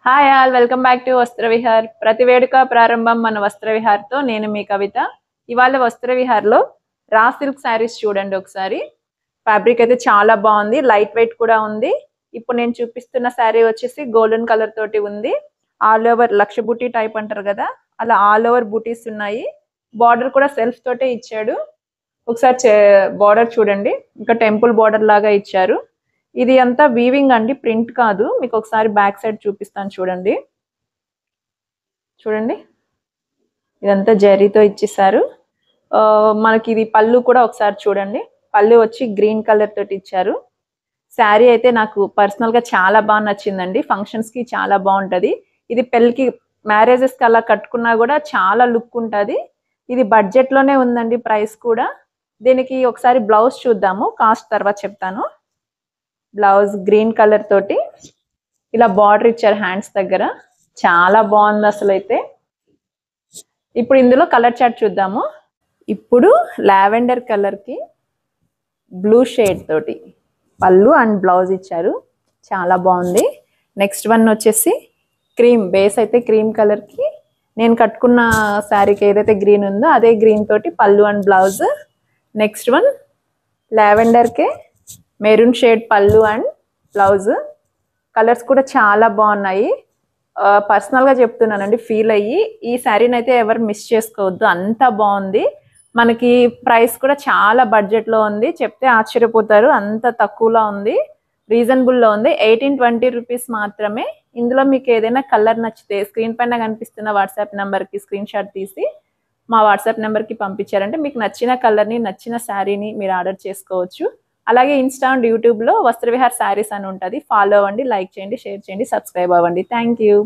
Hi all welcome back to Vastravihar. ప్రతి వేడుక ప్రారంభం మన వస్త్రవిహార్తో. నేను మీ కవిత. ఇవాళ వస్త్రవిహార్లో రా సిల్క్ శారీస్ చూడండి ఒకసారి. ఫ్యాబ్రిక్ అయితే చాలా బాగుంది, లైట్ వెయిట్ కూడా ఉంది. ఇప్పుడు నేను చూపిస్తున్న శారీ వచ్చేసి గోల్డెన్ కలర్ తోటి ఉంది. ఆల్ ఓవర్ లక్ష బూటీ టైప్ అంటారు కదా, అలా ఆల్ ఓవర్ బూటీస్ ఉన్నాయి. బార్డర్ కూడా సెల్ఫ్ తోటే ఇచ్చాడు. ఒకసారి బార్డర్ చూడండి, ఇంకా టెంపుల్ బార్డర్ లాగా ఇచ్చారు. ఇది అంతా వీవింగ్ అండి, ప్రింట్ కాదు. మీకు ఒకసారి బ్యాక్ సైడ్ చూపిస్తాను చూడండి. చూడండి, ఇదంతా జరీతో ఇచ్చేసారు. మనకి ఇది పళ్ళు కూడా ఒకసారి చూడండి. పళ్ళు వచ్చి గ్రీన్ కలర్ తోటి ఇచ్చారు. శారీ అయితే నాకు పర్సనల్గా చాలా బాగా నచ్చిందండి. ఫంక్షన్స్కి చాలా బాగుంటుంది. ఇది పెళ్ళికి మ్యారేజెస్కి అలా కట్టుకున్నా కూడా చాలా లుక్ ఉంటుంది. ఇది బడ్జెట్లోనే ఉందండి, ప్రైస్ కూడా. దీనికి ఒకసారి బ్లౌజ్ చూద్దాము, కాస్ట్ తర్వాత చెప్తాను. బ్లౌజ్ గ్రీన్ కలర్ తోటి ఇలా బార్డర్ ఇచ్చారు హ్యాండ్స్ దగ్గర. చాలా బాగుంది అసలు అయితే. ఇప్పుడు ఇందులో కలర్ చార్ట్ చూద్దాము. ఇప్పుడు లావెండర్ కలర్కి బ్లూ షేడ్ తోటి పళ్ళు అండ్ బ్లౌజ్ ఇచ్చారు, చాలా బాగుంది. నెక్స్ట్ వన్ వచ్చేసి క్రీమ్ బేస్ అయితే క్రీమ్ కలర్కి నేను కట్టుకున్న శారీకి ఏదైతే గ్రీన్ ఉందో అదే గ్రీన్ తోటి పళ్ళు అండ్ బ్లౌజ్. నెక్స్ట్ వన్ లావెండర్కే మెరూన్ షేడ్ పళ్ళు అండ్ బ్లౌజ్. కలర్స్ కూడా చాలా బాగున్నాయి. పర్సనల్గా చెప్తున్నానండి, ఫీల్ అయ్యి ఈ శారీని అయితే ఎవరు మిస్ చేసుకోవద్దు, అంత బాగుంది. మనకి ప్రైస్ కూడా చాలా బడ్జెట్లో ఉంది, చెప్తే ఆశ్చర్యపోతారు, అంత తక్కువలో ఉంది, రీజనబుల్లో ఉంది. 1820 రూపీస్ మాత్రమే. ఇందులో మీకు ఏదైనా కలర్ నచ్చితే స్క్రీన్ పైన కనిపిస్తున్న వాట్సాప్ నెంబర్కి స్క్రీన్ షాట్ తీసి మా వాట్సాప్ నెంబర్కి పంపించారంటే మీకు నచ్చిన కలర్ని, నచ్చిన శారీని మీరు ఆర్డర్ చేసుకోవచ్చు. అలాగే ఇన్స్టా అండ్ యూట్యూబ్లో వస్త్రవిహార్ శారీస్ అని ఉంటుంది. ఫాలో అవ్వండి, లైక్ చేయండి, షేర్ చేయండి, సబ్స్క్రైబ్ అవ్వండి. Thank you.